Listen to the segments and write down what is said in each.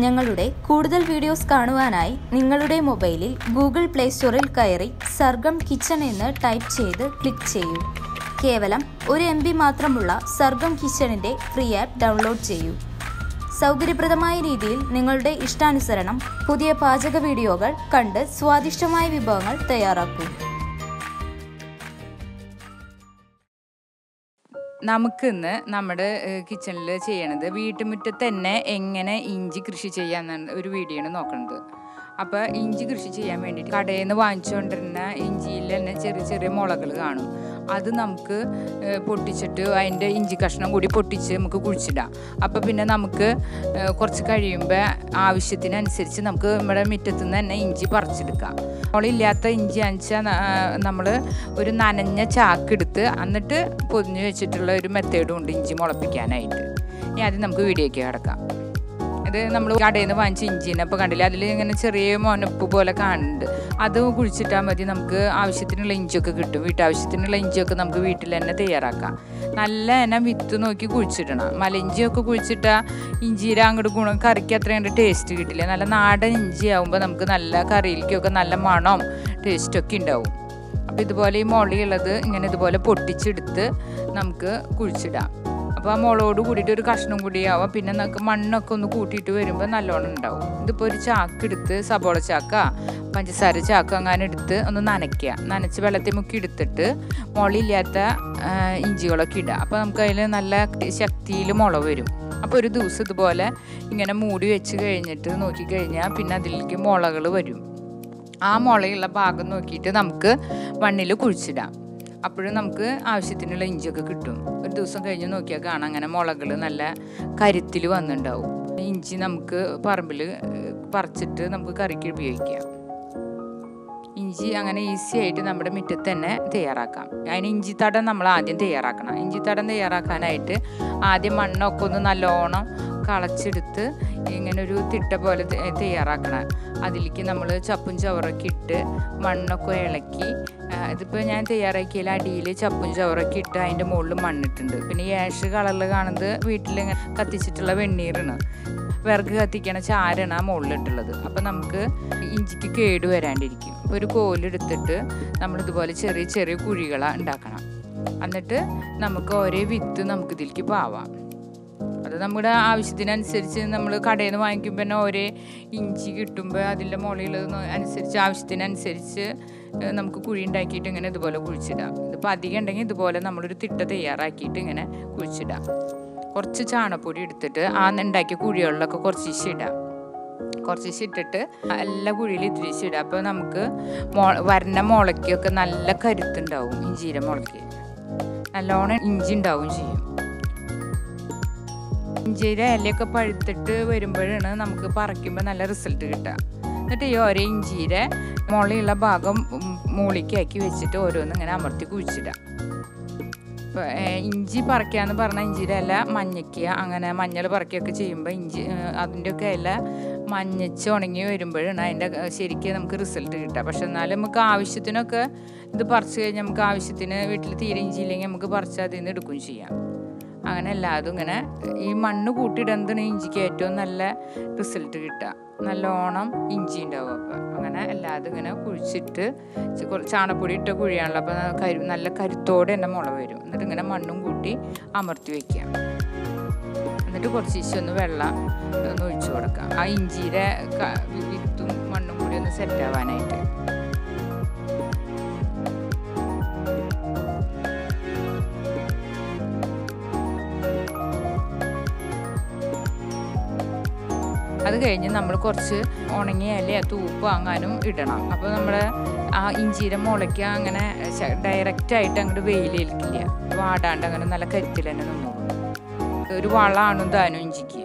ഞങ്ങളുടെ കൂടുതൽ വീഡിയോസ് കാണുവാനായി നിങ്ങളുടെ മൊബൈലിൽ ഗൂഗിൾ പ്ലേ സ്റ്റോറിൽ കയറി സർഗം കിച്ചൺ എന്ന് ടൈപ്പ് ചെയ്ത് ക്ലിക്ക് ചെയ്യൂ. കേവലം 1 MB മാത്രമുള്ള സർഗം കിച്ചണിൻ്റെ ഫ്രീ ആപ്പ് ഡൗൺലോഡ് ചെയ്യൂ. സൗകര്യപ്രദമായ രീതിയിൽ നിങ്ങളുടെ ഇഷ്ടാനുസരണം പുതിയ പാചക വീഡിയോകൾ കണ്ട് സ്വാദിഷ്ടമായ വിഭവങ്ങൾ തയ്യാറാക്കൂ. നമുക്കിന്ന് നമ്മുടെ കിച്ചണിൽ ചെയ്യണത് വീട്ടുമുറ്റത്ത് തന്നെ എങ്ങനെ ഇഞ്ചി കൃഷി ചെയ്യാമെന്നാണ് ഒരു വീഡിയോ ആണ് നോക്കുന്നത്. അപ്പോൾ ഇഞ്ചി കൃഷി ചെയ്യാൻ വേണ്ടിയിട്ട് കടയിൽ നിന്ന് വാങ്ങിച്ചുകൊണ്ടിരുന്ന ഇഞ്ചിയിൽ തന്നെ ചെറിയ ചെറിയ മുളകൾ കാണും. അത് നമുക്ക് പൊട്ടിച്ചിട്ട് അതിൻ്റെ ഇഞ്ചി കഷ്ണം കൂടി പൊട്ടിച്ച് നമുക്ക് കുഴിച്ചിടാം. അപ്പോൾ പിന്നെ നമുക്ക് കുറച്ച് കഴിയുമ്പോൾ ആവശ്യത്തിനനുസരിച്ച് നമുക്ക് നമ്മുടെ മുറ്റത്തു നിന്ന് തന്നെ ഇഞ്ചി പറിച്ചെടുക്കാം. മുളയില്ലാത്ത ഇഞ്ചി അണിച്ചാൽ നമ്മൾ ഒരു നനഞ്ഞ ചാക്കെടുത്ത് എന്നിട്ട് പൊതിഞ്ഞ് വെച്ചിട്ടുള്ള ഒരു മെത്തേഡും ഉണ്ട് ഇഞ്ചി മുളപ്പിക്കാനായിട്ട്. ഇനി ആദ്യം നമുക്ക് വീഡിയോയ്ക്ക് കിടക്കാം. ഇത് നമ്മൾ കടയിൽ നിന്ന് വാങ്ങിച്ച ഇഞ്ചിനെ അപ്പോൾ കണ്ടില്ല, അതിൽ ഇങ്ങനെ ചെറിയ മുനപ്പ് പോലെ കാണുന്നുണ്ട്. അത് കുഴിച്ചിട്ടാൽ മതി, നമുക്ക് ആവശ്യത്തിനുള്ള ഇഞ്ചിയൊക്കെ കിട്ടും. വീട്ടാവശ്യത്തിനുള്ള ഇഞ്ചിയൊക്കെ നമുക്ക് വീട്ടിൽ തന്നെ തയ്യാറാക്കാം. നല്ല ഇനം വിത്ത് നോക്കി കുഴിച്ചിടണം. മലയിഞ്ചിയൊക്കെ കുഴിച്ചിട്ടാൽ ഇഞ്ചിയുടെ അങ്ങോട്ട് ഗുണം കറിക്ക് അത്രയും ടേസ്റ്റ് കിട്ടില്ല. നല്ല നാടൻ ഇഞ്ചി ആകുമ്പോൾ നമുക്ക് നല്ല കറിയിലേക്കൊക്കെ നല്ല മണവും ടേസ്റ്റൊക്കെ ഉണ്ടാവും. അപ്പോൾ ഇതുപോലെ ഈ മുളയുള്ളത് ഇങ്ങനെ ഇതുപോലെ പൊട്ടിച്ചെടുത്ത് നമുക്ക് കുഴിച്ചിടാം. അപ്പോൾ ആ മുളയോട് കൂടിയിട്ട് ഒരു കഷ്ണം കൂടിയാവും. പിന്നെ നമുക്ക് മണ്ണൊക്കെ ഒന്ന് കൂട്ടിയിട്ട് വരുമ്പോൾ നല്ലോണം ഉണ്ടാവും. ഇതിപ്പോൾ ഒരു ചാക്കെടുത്ത് സബോള ചാക്ക പഞ്ചസാര ചാക്ക അങ്ങനെ എടുത്ത് ഒന്ന് നനച്ച് വെള്ളത്തിൽ മുക്കി എടുത്തിട്ട് മുളയില്ലാത്ത ഇഞ്ചികളൊക്കെ ഇടുക. അപ്പോൾ നമുക്ക് അതിൽ നല്ല ശക്തിയിൽ മുള വരും. അപ്പോൾ ഒരു ദിവസം ഇതുപോലെ ഇങ്ങനെ മൂടി വെച്ച് കഴിഞ്ഞിട്ട് നോക്കിക്കഴിഞ്ഞാൽ പിന്നെ അതിലേക്ക് മുളകൾ വരും. ആ മുളയുള്ള ഭാഗം നോക്കിയിട്ട് നമുക്ക് മണ്ണിൽ കുഴിച്ചിടാം. അപ്പോഴും നമുക്ക് ആവശ്യത്തിനുള്ള ഇഞ്ചിയൊക്കെ കിട്ടും. ഒരു ദിവസം കഴിഞ്ഞ് നോക്കിയാൽ കാണാം അങ്ങനെ മുളകൾ നല്ല കരുത്തിൽ വന്നിട്ടുണ്ടാവും. ഇഞ്ചി നമുക്ക് പറമ്പിൽ പറിച്ചിട്ട് നമുക്ക് കറിക്ക് ഉപയോഗിക്കാം. ഇഞ്ചി അങ്ങനെ ഈസി ആയിട്ട് നമ്മുടെ മുറ്റത്ത് തന്നെ തയ്യാറാക്കാം. അതിന് ഇഞ്ചിത്തടം നമ്മൾ ആദ്യം തയ്യാറാക്കണം. ഇഞ്ചിത്തടം തയ്യാറാക്കാനായിട്ട് ആദ്യം മണ്ണൊക്കെ ഒന്ന് നല്ലോണം കളച്ചെടുത്ത് ഇങ്ങനെ ഒരു തിട്ട പോലെ തയ്യാറാക്കണം. അതിലേക്ക് നമ്മൾ ചപ്പും ചവറൊക്കെ ഇട്ട് മണ്ണൊക്കെ ഇളക്കി, ഇതിപ്പോൾ ഞാൻ തയ്യാറാക്കിയാൽ അടിയിൽ ചപ്പും ചവറൊക്കെ ഇട്ട് അതിൻ്റെ മുകളിൽ മണ്ണിട്ടുണ്ട്. പിന്നെ ഈ ആഷ് കളറിൽ കാണുന്നത് വീട്ടിൽ കത്തിച്ചിട്ടുള്ള വെണ്ണീറാണ്, വിറക് കത്തിക്കണ ചാരാണ് ആ മുകളിലിട്ടുള്ളത്. അപ്പം നമുക്ക് ഇഞ്ചിക്ക് കേട് വരാണ്ടിരിക്കും. ഒരു കോലെടുത്തിട്ട് നമ്മളിതുപോലെ ചെറിയ ചെറിയ കുഴികളാണ് ഉണ്ടാക്കണം. എന്നിട്ട് നമുക്ക് ഓരോ വിത്ത് നമുക്ക് ഇതിലേക്ക് പാവാം. അത് നമ്മുടെ ആവശ്യത്തിനനുസരിച്ച് നമ്മൾ കടയിൽ നിന്ന് വാങ്ങിക്കുമ്പോൾ തന്നെ ഓരോ ഇഞ്ചി കിട്ടുമ്പോൾ അതിൻ്റെ മുകളിലുള്ളത് അനുസരിച്ച് ആവശ്യത്തിനനുസരിച്ച് നമുക്ക് കുഴി ഉണ്ടാക്കിയിട്ട് ഇങ്ങനെ ഇതുപോലെ കുഴിച്ചിടാം. ഇതിപ്പോൾ അധികം ഉണ്ടെങ്കിൽ ഇതുപോലെ നമ്മളൊരു തിട്ട തയ്യാറാക്കിയിട്ട് ഇങ്ങനെ കുഴിച്ചിടാം. കുറച്ച് ചാണകപ്പൊടി എടുത്തിട്ട് ആ ഉണ്ടാക്കിയ കുഴികളിലൊക്കെ കുറച്ച് ഇടാം. കുറച്ച് ഇട്ടിട്ട് എല്ലാ കുഴിയിലും ഇത്തിരി ഇടാം. അപ്പോൾ നമുക്ക് വരണ മുളയ്ക്കൊക്കെ നല്ല കരുത്തുണ്ടാവും. ഇഞ്ചിയുടെ മുളയ്ക്ക് നല്ലോണം ഇഞ്ചി ഉണ്ടാവും ചെയ്യും. ഇഞ്ചിയുടെ ഇലയൊക്കെ പഴുത്തിട്ട് വരുമ്പോഴാണ് നമുക്ക് പറിക്കുമ്പോൾ നല്ല റിസൾട്ട് കിട്ടുക. എന്നിട്ട് ഈ ഓരോ ഇഞ്ചിയുടെ മുളയുള്ള ഭാഗം മൂളിക്കാക്കി വെച്ചിട്ട് ഓരോന്നും ഇങ്ങനെ അമർത്തി കുഴിച്ചിടാം. ഇപ്പോൾ ഇഞ്ചി പറിക്കാന്ന് പറഞ്ഞാൽ ഇഞ്ചിയുടെ ഇല മഞ്ഞയ്ക്കുക, അങ്ങനെ മഞ്ഞൾ പറിക്കുകയൊക്കെ ചെയ്യുമ്പോൾ ഇഞ്ചി അതിൻ്റെയൊക്കെ ഇല മഞ്ഞച്ച് ഉണങ്ങി വരുമ്പോഴാണ് അതിൻ്റെ ശരിക്കും നമുക്ക് റിസൾട്ട് കിട്ടുക. പക്ഷെ എന്നാലും നമുക്ക് ആവശ്യത്തിനൊക്കെ ഇത് പറിച്ച് കഴിഞ്ഞാൽ നമുക്ക് ആവശ്യത്തിന് വീട്ടിൽ തീരെ ഇഞ്ചി ഇല്ലെങ്കിൽ നമുക്ക് പറിച്ച് അതിൽ നിന്ന് എടുക്കുകയും ചെയ്യാം. അങ്ങനെ എല്ലാതും ഇങ്ങനെ ഈ മണ്ണ് കൂട്ടിയിടുന്നതാണ് ഇഞ്ചിക്ക് ഏറ്റവും നല്ല റിസൾട്ട് കിട്ടുക. നല്ലോണം ഇഞ്ചി ഉണ്ടാവും. അപ്പോൾ അങ്ങനെ എല്ലാതും ഇങ്ങനെ കുഴിച്ചിട്ട് ചാണകപ്പൊടി ഇട്ട കുഴിയാണല്ലോ, അപ്പോൾ നല്ല കരുത്തോടെ തന്നെ മുള വരും. എന്നിട്ട് ഇങ്ങനെ മണ്ണും കൂട്ടി അമർത്തി വയ്ക്കാം. എന്നിട്ട് കുറച്ച് ഒന്ന് വെള്ളം ഒന്ന് ഒഴിച്ചു കൊടുക്കാം. ആ ഇഞ്ചിയുടെ വിത്തും മണ്ണും കൂടി ഒന്ന് സെറ്റാവാനായിട്ട്. അത് കഴിഞ്ഞ് നമ്മൾ കുറച്ച് ഉണങ്ങിയ ഇല തൂപ്പ് വാങ്ങാനും ഇടണം. അപ്പോൾ നമ്മുടെ ആ ഇഞ്ചിയുടെ മുളയ്ക്ക് അങ്ങനെ ഡയറക്റ്റായിട്ട് അങ്ങോട്ട് വെയിലേൽക്കില്ല, വാടാണ്ട് അങ്ങനെ നല്ല കരുത്തിൽ തന്നെ നിന്നോളും. ഒരു വളമാണ് താനും ഇഞ്ചിക്ക്.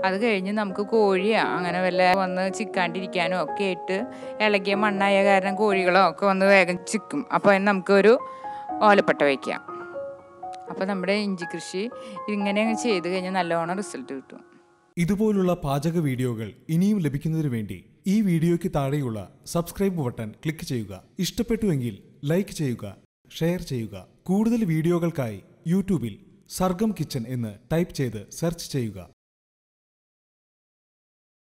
അത് കഴിഞ്ഞ് നമുക്ക് കോഴിയോ അങ്ങനെ വല്ല വന്ന് ചിക്കാണ്ടിരിക്കാനോ ഒക്കെ ആയിട്ട് ഇളകിയ മണ്ണായ കാരണം കോഴികളോ ഒക്കെ വന്ന് വേഗം ചിക്കും. അപ്പോൾ അതിന് നമുക്കൊരു ഓലപ്പട്ട വയ്ക്കാം. അപ്പോൾ നമ്മുടെ ഇഞ്ചി കൃഷി ഇങ്ങനെ ചെയ്ത് കഴിഞ്ഞാൽ നല്ലോണം റിസൾട്ട് കിട്ടും. ഇതുപോലുള്ള പാചക വീഡിയോകൾ ഇനിയും ലഭിക്കുന്നതിന് വേണ്ടി ഈ വീഡിയോയ്ക്ക് താഴെയുള്ള സബ്സ്ക്രൈബ് ബട്ടൺ ക്ലിക്ക് ചെയ്യുക. ഇഷ്ടപ്പെട്ടുവെങ്കിൽ ലൈക്ക് ചെയ്യുക, ഷെയർ ചെയ്യുക. കൂടുതൽ വീഡിയോകൾക്കായി യൂട്യൂബിൽ സർഗം കിച്ചൺ എന്ന് ടൈപ്പ് ചെയ്ത് സെർച്ച് ചെയ്യുക.